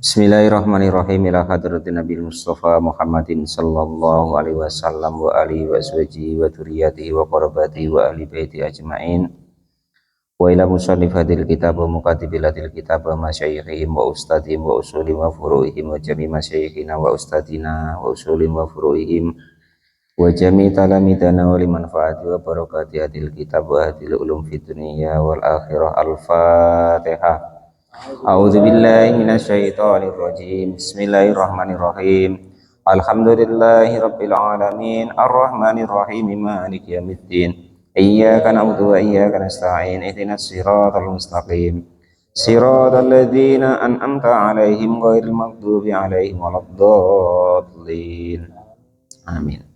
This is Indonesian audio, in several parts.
Bismillahirrahmanirrahim. Ila hadratin Nabi Mustafa Muhammadin sallallahu alaihi wasallam wa alihi wa sahbihi wa dzurriyyatihi wa qarabatihi wa ahli baiti ajmain. Wa ila musannif hadil kitab wa mukatibilatil kitab wa masyayikhihim wa ustadihim wa usulim wa furu'ihim wa jami masyayikhina wa ustadina wa usulim wa furu'ihim wa jami talamidana wa limanfaati wa barakati hadil kitab wa hadil ulum fid dunya wal akhirah. Al-Fatihah. A'udzu billahi minasyaitonir rajim. Bismillahirrahmanirrahim. Alhamdulillahirabbil alamin arrahmanir rahim maliki yaumiddin. Iyyaka na'budu wa iyyaka nasta'in. Ihdinas siratal mustaqim. Siratal ladzina an'amta 'alaihim ghairil maghdubi 'alaihim waladdallin. Amin.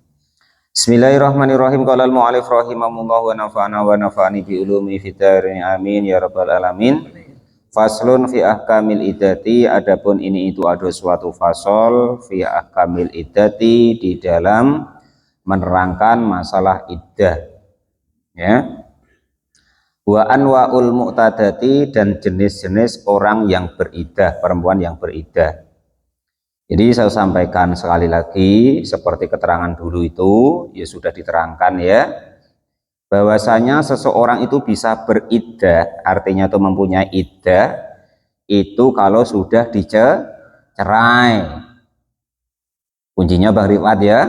Bismillahirrahmanirrahim. Qala al-mu'allif rahimahullah wa nafa'ana wa nafa'ani bi ulumi fid dharain amin ya rabbal alamin. Faslun fi ahkamil iddati, adapun ini itu ada suatu fasol fi ahkamil iddati, di dalam menerangkan masalah iddah, ya. Wa anwaul mu'tadati, dan jenis-jenis orang yang beriddah, perempuan yang beriddah. Jadi saya sampaikan sekali lagi, seperti keterangan dulu itu ya sudah diterangkan, ya, bahwasanya seseorang itu bisa beriddah, artinya itu mempunyai iddah itu kalau sudah dicerai. Kuncinya Bang Rifat, ya.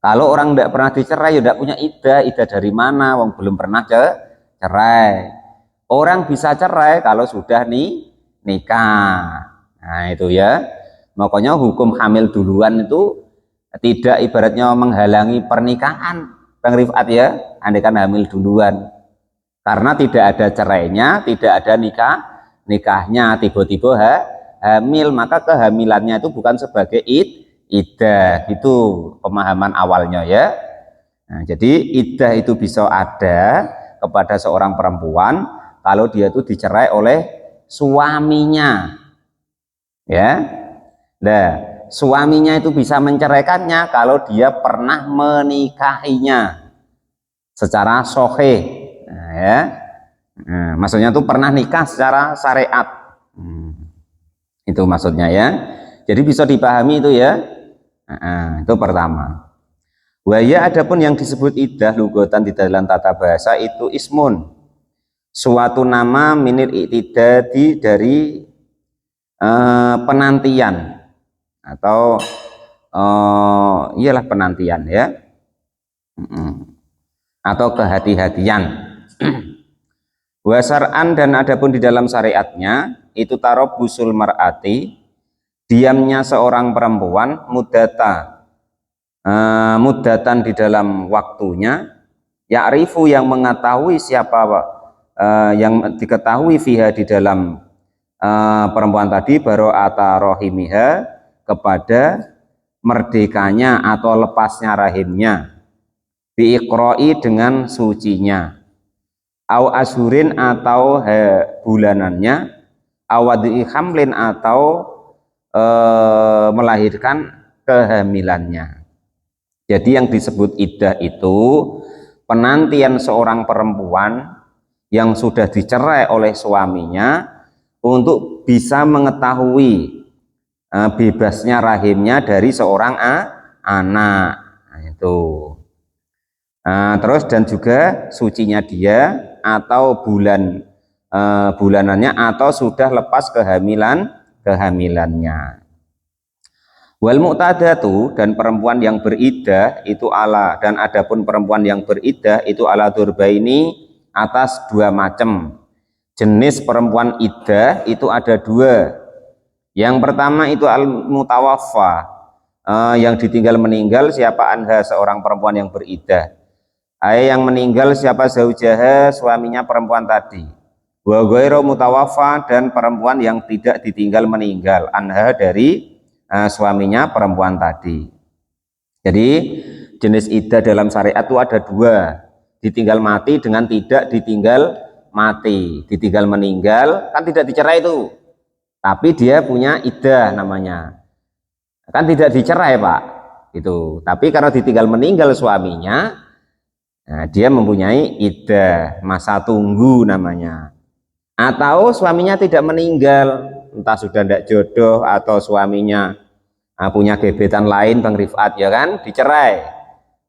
Kalau orang tidak pernah dicerai, ya tidak punya iddah. Iddah dari mana? Wong belum pernah cerai. Orang bisa cerai kalau sudah nikah. Nah itu, ya. Makanya hukum hamil duluan itu tidak ibaratnya menghalangi pernikahan, Bang Rifat, ya, andaikan hamil duluan, karena tidak ada cerainya, tidak ada nikahnya, tiba-tiba hamil, maka kehamilannya itu bukan sebagai iddah. Itu pemahaman awalnya, ya. Nah, jadi iddah itu bisa ada kepada seorang perempuan kalau dia itu dicerai oleh suaminya, ya. Nah, suaminya itu bisa menceraikannya kalau dia pernah menikahinya secara sahih, nah, ya. Nah, maksudnya itu pernah nikah secara syariat, itu maksudnya, ya. Jadi bisa dipahami itu, ya. Nah, itu pertama. Waya, adapun yang disebut iddah lugatan di dalam tata bahasa itu ismun, suatu nama, minil i'tidadi, dari penantian atau iyalah penantian, ya, atau kehati-hatian. Wasar'an, dan adapun di dalam syariatnya itu tarabbusul mar'ati, diamnya seorang perempuan, mudatan di dalam waktunya, ya'rifu, yang mengetahui siapa, yang diketahui fiha di dalam perempuan tadi, baro'ata rohimiha, kepada merdekanya atau lepasnya rahimnya, biiqra'i, dengan sucinya, au ashurin, atau bulanannya, awadi hamlin, atau melahirkan kehamilannya. Jadi yang disebut iddah itu penantian seorang perempuan yang sudah dicerai oleh suaminya untuk bisa mengetahui bebasnya rahimnya dari seorang anak. Nah, itu. Terus dan juga sucinya dia, atau bulanannya, atau sudah lepas kehamilannya. Wal mu'tadatu, dan perempuan yang beriddah itu dan adapun perempuan yang beriddah itu ala durbaini, atas dua macam. Jenis perempuan iddah itu ada dua. Yang pertama itu al-mutawaffa, yang ditinggal meninggal, siapa anha, seorang perempuan yang beriddah. Yang meninggal siapa, zaujaha, suaminya perempuan tadi. Wa ghairu mutawaffa, dan perempuan yang tidak ditinggal meninggal, anha, dari suaminya perempuan tadi. Jadi jenis iddah dalam syariat itu ada dua, ditinggal mati dengan tidak ditinggal mati. Ditinggal meninggal kan tidak dicerai itu, tapi dia punya iddah namanya, kan tidak dicerai, Pak, itu. Tapi karena ditinggal meninggal suaminya, nah, dia mempunyai iddah, masa tunggu namanya. Atau suaminya tidak meninggal, entah sudah tidak jodoh atau suaminya punya gebetan lain, Bang Rifat, ya kan, dicerai.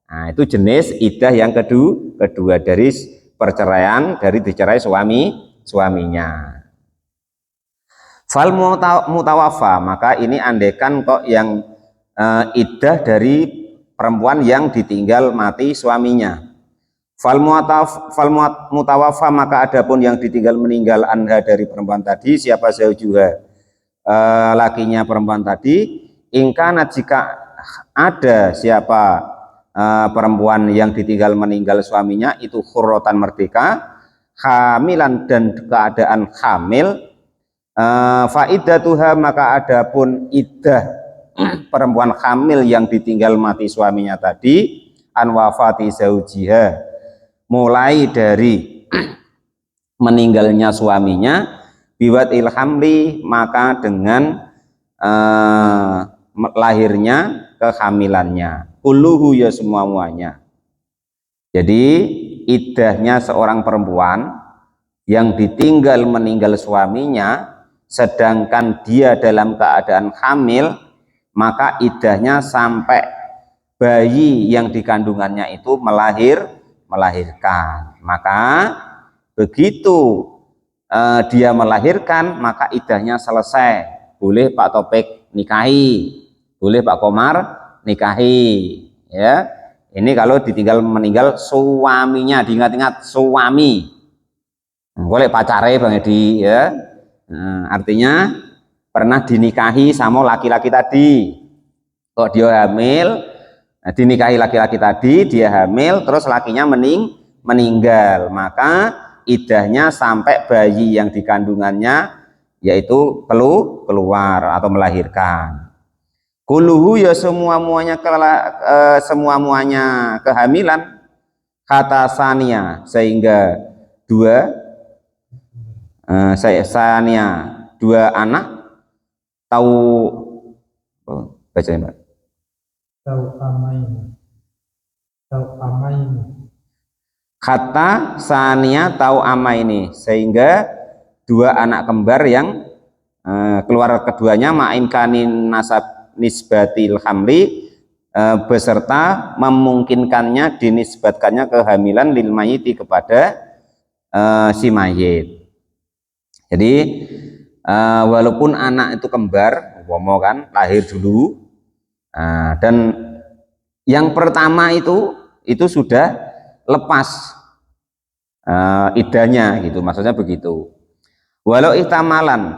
Nah, itu jenis iddah yang kedua dari perceraian, dari dicerai suaminya. Fal mutawafa, maka ini andekan kok yang iddah dari perempuan yang ditinggal mati suaminya. Fal mutawafa, maka adapun yang ditinggal meninggal anha dari perempuan tadi, siapa zaujuha, lakinya perempuan tadi, ingkana jika ada siapa perempuan yang ditinggal meninggal suaminya itu khurrotan merdeka, hamilan dan keadaan hamil, faidatuha, maka adapun iddah perempuan hamil yang ditinggal mati suaminya tadi, anwafati zaujiha, mulai dari meninggalnya suaminya, biwat ilhamli, maka dengan lahirnya kehamilannya, kulluhu, ya semuanya. Jadi iddahnya seorang perempuan yang ditinggal meninggal suaminya sedangkan dia dalam keadaan hamil, maka iddahnya sampai bayi yang dikandungannya itu melahirkan. Maka begitu dia melahirkan, maka iddahnya selesai. Boleh Pak Topik nikahi, boleh Pak Komar nikahi, ya. Ini kalau ditinggal meninggal suaminya, diingat-ingat suami. Boleh pacare Bang Edi, ya. Artinya pernah dinikahi sama laki-laki tadi. Kok dia hamil, dinikahi laki-laki tadi, dia hamil, terus lakinya meninggal, maka iddahnya sampai bayi yang dikandungannya yaitu keluar atau melahirkan. Kuluhu, ya semua-muanya kehamilan, kata sania, sehingga dua anak, tahu baca ya Mbak, tahu amaini, kata sania tahu amaini, sehingga dua anak kembar yang keluar keduanya ma'imkanin nasab nisbatil hamli, beserta memungkinkannya dinisbatkannya kehamilan lil mayiti, kepada si mayit. Jadi walaupun anak itu kembar, umpama kan lahir dulu, dan yang pertama itu sudah lepas iddahnya, gitu, maksudnya begitu. Walau ihtamalan,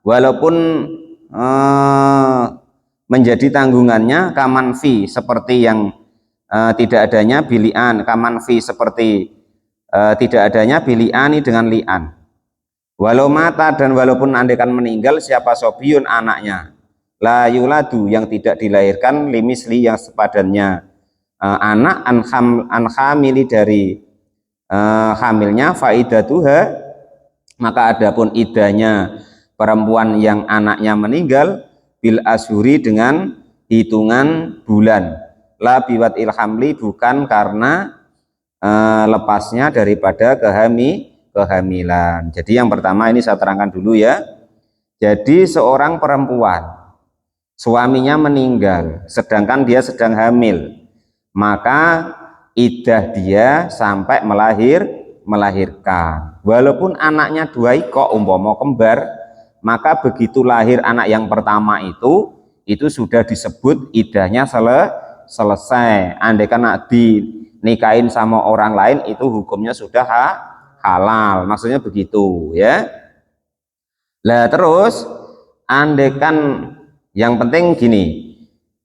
walaupun menjadi tanggungannya, kamanfi, seperti yang tidak adanya bilian, kamanfi, seperti tidak adanya biliani dengan lian. Walau mata, dan walaupun andekan meninggal siapa sobiun, anaknya, la yuladu, yang tidak dilahirkan, limisli, yang sepadannya anak, anhamili, dari hamilnya, faidatuha, maka adapun iddahnya perempuan yang anaknya meninggal, bil ashuri, dengan hitungan bulan, la biwat ilhamli, bukan karena lepasnya daripada kehamilan. Jadi yang pertama ini saya terangkan dulu, ya. Jadi seorang perempuan suaminya meninggal sedangkan dia sedang hamil, maka iddah dia sampai melahirkan. Walaupun anaknya dua ikok, umpama kembar, maka begitu lahir anak yang pertama itu sudah disebut iddahnya selesai. Andai kan dinikahin sama orang lain, itu hukumnya sudah halal, maksudnya begitu, ya. Lah terus andekan, yang penting gini,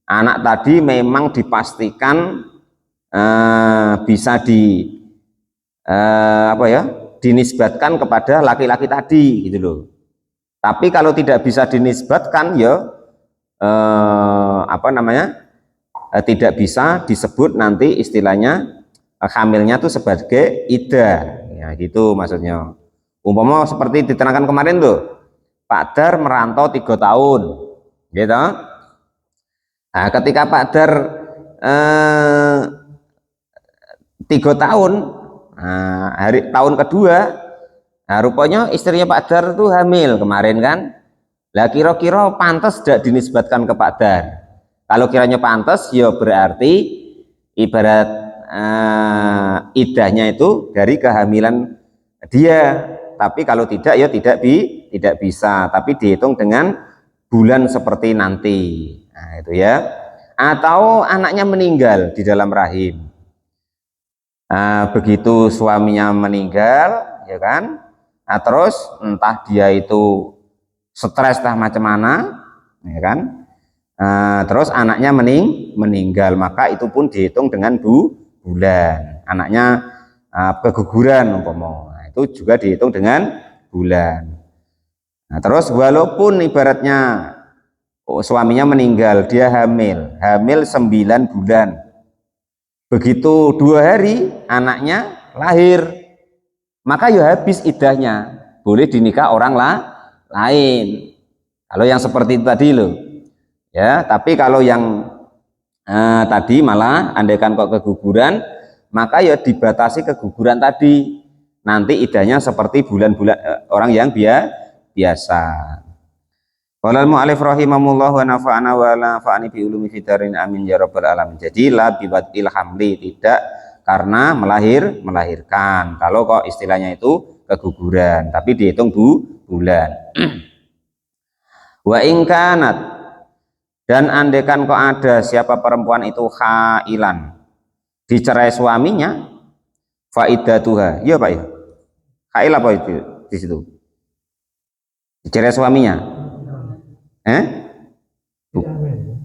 anak tadi memang dipastikan bisa dinisbatkan kepada laki-laki tadi, gitu loh. Tapi kalau tidak bisa dinisbatkan, ya tidak bisa disebut nanti istilahnya hamilnya tuh sebagai iddah, ya gitu maksudnya. Umpama seperti diterangkan kemarin tuh, Pak Dar merantau 3 tahun, gitu. Nah, ketika Pak Dar 3 tahun, tahun kedua, nah rupanya istrinya Pak Dar itu hamil kemarin kan. Lah kira-kira pantas tidak dinisbatkan ke Pak Dar? Kalau kiranya pantas, ya berarti ibarat idahnya itu dari kehamilan dia. Tapi kalau tidak, ya tidak bisa. Tapi dihitung dengan bulan seperti nanti. Nah, itu ya. Atau anaknya meninggal di dalam rahim. Nah, begitu suaminya meninggal, ya kan? Nah, terus entah dia itu stres lah macam mana, ya kan? Terus anaknya meninggal, maka itu pun dihitung dengan bulan. Anaknya keguguran umpama, nah, itu juga dihitung dengan bulan. Nah, terus walaupun ibaratnya suaminya meninggal, dia hamil 9 bulan. Begitu 2 hari anaknya lahir, maka ya habis idahnya, boleh dinikah orang lain. Kalau yang seperti itu tadi loh, ya. Tapi kalau yang tadi malah andaikan kok keguguran, maka ya dibatasi keguguran tadi. Nanti idahnya seperti bulan-bulan orang yang biasa. Qala al-mu'allif rahimahullah wa nafa'ana wa nafa'ani bi ulumi fitarin amin ya rabbal alamin. Jadi la biwadil hamli, tidak karena melahirkan. Kalau kok istilahnya itu keguguran, tapi dihitung bulan. Wa in kanat, dan andekan kok ada siapa perempuan itu khailan, dicerai suaminya, faidatuha. Iya Pak ya. Khail apa itu di situ? Dicerai suaminya.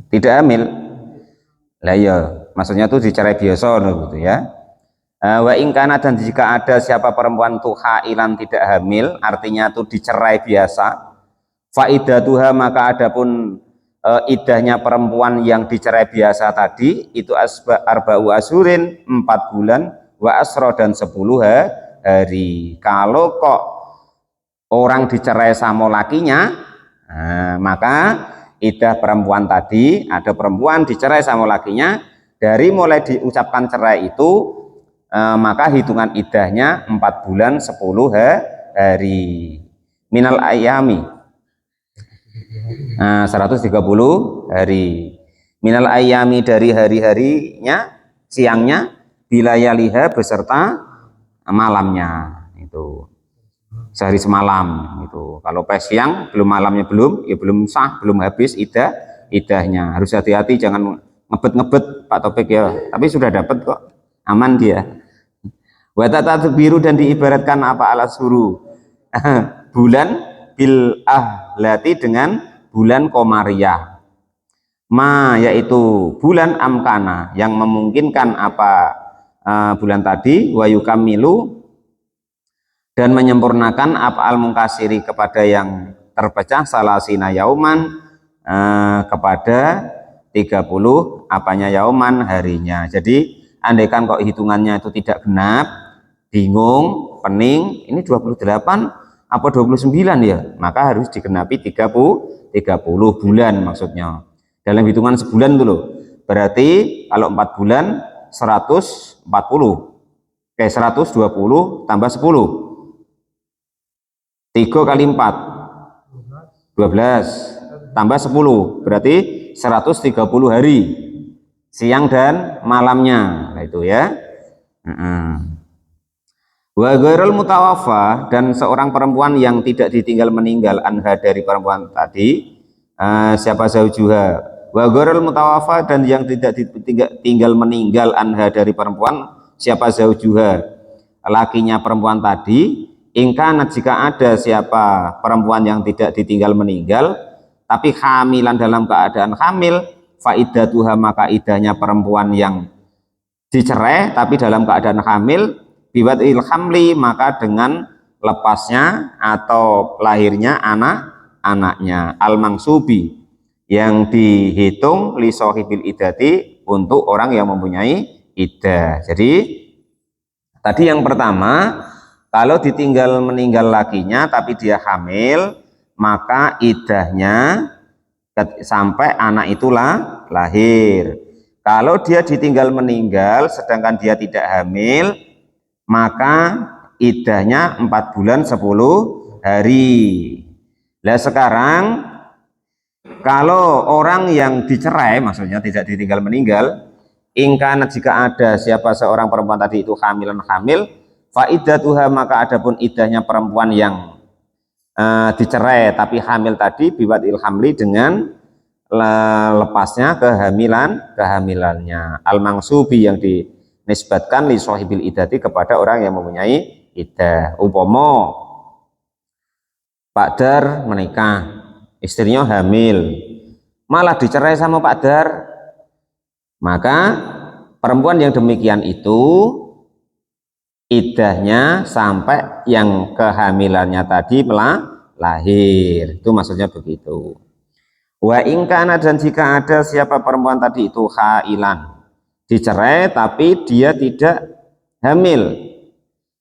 Tidak hamil. Lah iya, maksudnya tuh dicerai biasa gitu ya. Wa ingkana, dan jika ada siapa perempuan tuh khailan tidak hamil, artinya tuh dicerai biasa, faidatuha, maka adapun idahnya perempuan yang dicerai biasa tadi itu arba'u asyurin, 4 bulan, wa asro, dan 10 hari. Kalau kok orang dicerai sama lakinya, maka idah perempuan tadi, ada perempuan dicerai sama lakinya, dari mulai diucapkan cerai itu maka hitungan idahnya 4 bulan 10 hari. Minal ayami, 130 hari. Minal ayami, dari hari-harinya, siangnya, bilayaliha, beserta malamnya. Itu sehari semalam itu. Kalau pas siang belum, malamnya belum, ya belum sah, belum habis idahnya. Harus hati-hati, jangan ngebet-ngebet Pak Topik ya. Tapi sudah dapat kok, aman dia. Wa biru, dan diibaratkan apa alas huru bulan bil ahlati, dengan bulan komariah. Ma, yaitu bulan amkana, yang memungkinkan apa bulan tadi, wa yukamilu, dan menyempurnakan apa al mungkasiri, kepada yang terpecah, salasina yauman, kepada 30 apanya yauman, harinya. Jadi andaikan kok hitungannya itu tidak genap, bingung, pening, ini 28 apa 29 ya, maka harus digenapi 30 bulan maksudnya. Dalam hitungan sebulan dulu. Berarti kalau 4 bulan 140. 120 tambah 10. 3 kali 4 12 tambah 10, berarti 130 hari, siang dan malamnya. Nah, itu ya. Wa ghairul mutawaffa, dan seorang perempuan yang tidak ditinggal meninggal, anha, dari perempuan tadi, siapa zaujuha. Wa ghairul mutawaffa, dan yang tidak ditinggal meninggal, anha, dari perempuan, siapa zaujuha, lakinya perempuan tadi. Ingkanat, jika ada siapa perempuan yang tidak ditinggal meninggal tapi hamilan, dalam keadaan hamil, faidatuha, maka idahnya perempuan yang dicerai tapi dalam keadaan hamil, biwadil hamli, maka dengan lepasnya atau lahirnya anak-anaknya, al mangsubi, yang dihitung li sohibil idati, untuk orang yang mempunyai idah. Jadi tadi yang pertama, kalau ditinggal meninggal lakinya tapi dia hamil, maka idahnya sampai anak itulah lahir. Kalau dia ditinggal meninggal sedangkan dia tidak hamil, maka idahnya 4 bulan 10 hari. Nah sekarang kalau orang yang dicerai, maksudnya tidak ditinggal meninggal, ingkana jika ada siapa seorang perempuan tadi itu hamil, faidatuha maka adapun idahnya perempuan yang dicerai tapi hamil tadi biwadil hamli dengan lepasnya kehamilannya, al-mangsubi yang dinisbatkan li sahibil idati kepada orang yang mempunyai idah. Upomo Pak Dar menikah, istrinya hamil, malah dicerai sama Pak Dar, maka perempuan yang demikian itu idahnya sampai yang kehamilannya tadi lahir. Itu maksudnya begitu. Wa ingkana dan jika ada siapa perempuan tadi itu khailan, dicerai tapi dia tidak hamil.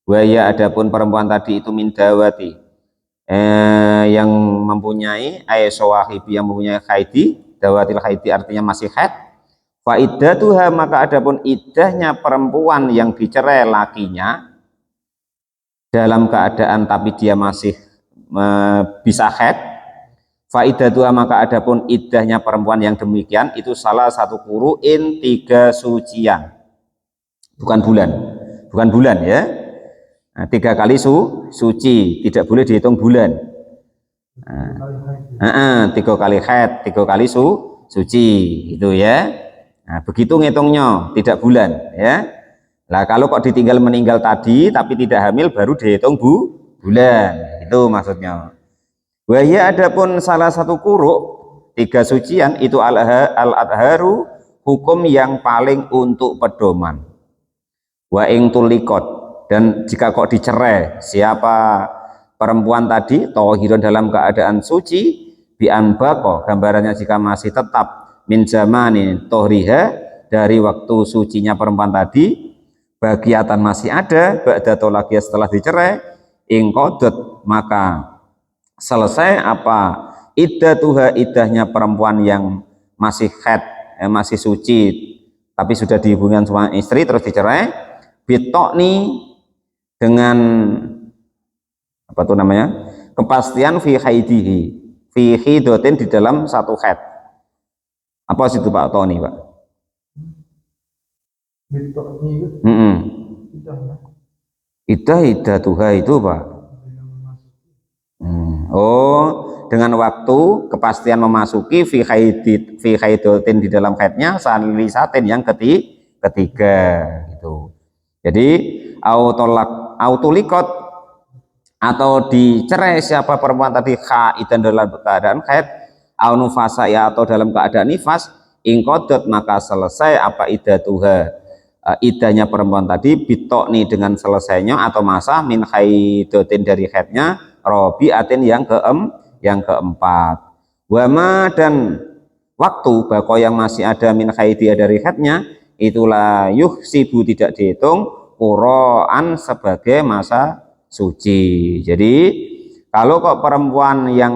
Wa ya adapun perempuan tadi itu min dawati, yang mempunyai sawahibi yang mempunyai haidi, dawatil haidi artinya masih haid. Fa iddatuha maka adapun iddahnya perempuan yang dicerai lakinya dalam keadaan tapi dia masih bisa haid. Fa iddatuha maka adapun iddahnya perempuan yang demikian itu salah satu kuru'in 3 sucian, bukan bulan ya. Nah, 3 kali suci, tidak boleh dihitung bulan. 3 kali haid, 3 kali suci itu ya. Nah, begitu ngitungnya, tidak bulan ya. Lah kalau kok ditinggal meninggal tadi tapi tidak hamil baru dihitung bulan, itu maksudnya. Wahya adapun salah satu kuruk 3 sucian itu al-adharu, hukum yang paling untuk pedoman. Wa ing tulikot, dan jika kok dicerai siapa perempuan tadi tohirun dalam keadaan suci, bi anbaqo gambarannya jika masih tetap min zamani tohriha dari waktu sucinya perempuan tadi, bagiatan masih ada ba'da tolakiyah setelah dicerai, ing qadot maka selesai apa iddatuha idahnya perempuan yang masih haid, masih suci tapi sudah dihubungkan sama istri terus dicerai, bitokni dengan apa tuh namanya, kepastian fi haidihi, fi hidotin di dalam satu haid. Apa sih itu Pak Tony Pak? Idah tuha itu Pak. Oh, dengan waktu kepastian memasuki fi haidotin di dalam haidnya salisatin yang ketiga gitu. Jadi autolikot atau dicerai siapa perempuan tadi khaidan dalam keadaan haid, au nufasa ya atau dalam keadaan nifas, ingkodot maka selesai apa iddatuha, idahnya perempuan tadi bitokni dengan selesainya atau masa min haidotin dari haidnya, robiatin yang keempat. Wama dan waktu bako yang masih ada min haidia dari haidnya itulah yuhsibu tidak dihitung qura'an sebagai masa suci. Jadi kalau kok perempuan yang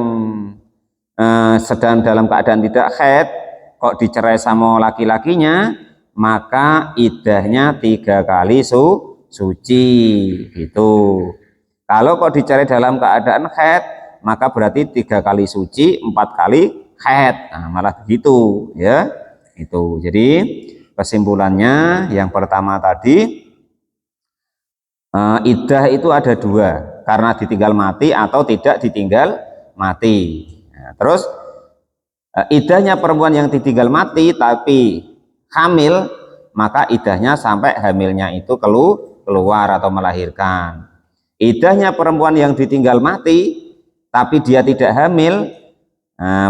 sedang dalam keadaan tidak haid kok dicerai sama laki-lakinya, maka idahnya 3 kali suci gitu. Kalau kok dicerai dalam keadaan haid maka berarti 3 kali suci, 4 kali haid. Nah, malah begitu ya. Itu. Jadi kesimpulannya yang pertama tadi, iddah itu ada 2, karena ditinggal mati atau tidak ditinggal mati. Nah, terus idahnya perempuan yang ditinggal mati tapi hamil, maka idahnya sampai hamilnya itu keluar atau melahirkan. Idahnya perempuan yang ditinggal mati tapi dia tidak hamil,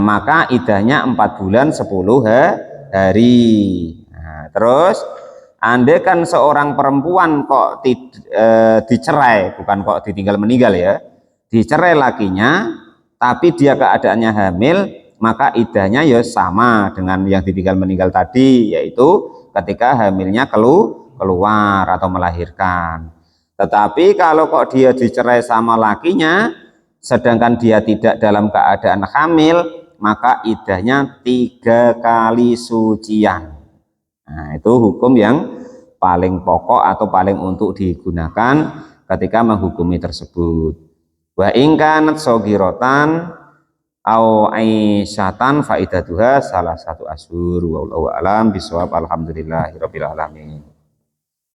maka idahnya 4 bulan 10 hari. Nah, terus andaikan seorang perempuan kok dicerai, bukan kok ditinggal meninggal ya, dicerai lakinya tapi dia keadaannya hamil, maka idahnya ya sama dengan yang ditinggal meninggal tadi, yaitu ketika hamilnya keluar atau melahirkan. Tetapi kalau kok dia dicerai sama lakinya sedangkan dia tidak dalam keadaan hamil, maka idahnya 3 kali sucian. Nah, itu hukum yang paling pokok atau paling untuk digunakan ketika menghukumi tersebut. Wa ingkanat sogirotan, au aisyatan faidatuha salah satu asyhur wallahu alam bisawab alhamdulillahirabbil alamin.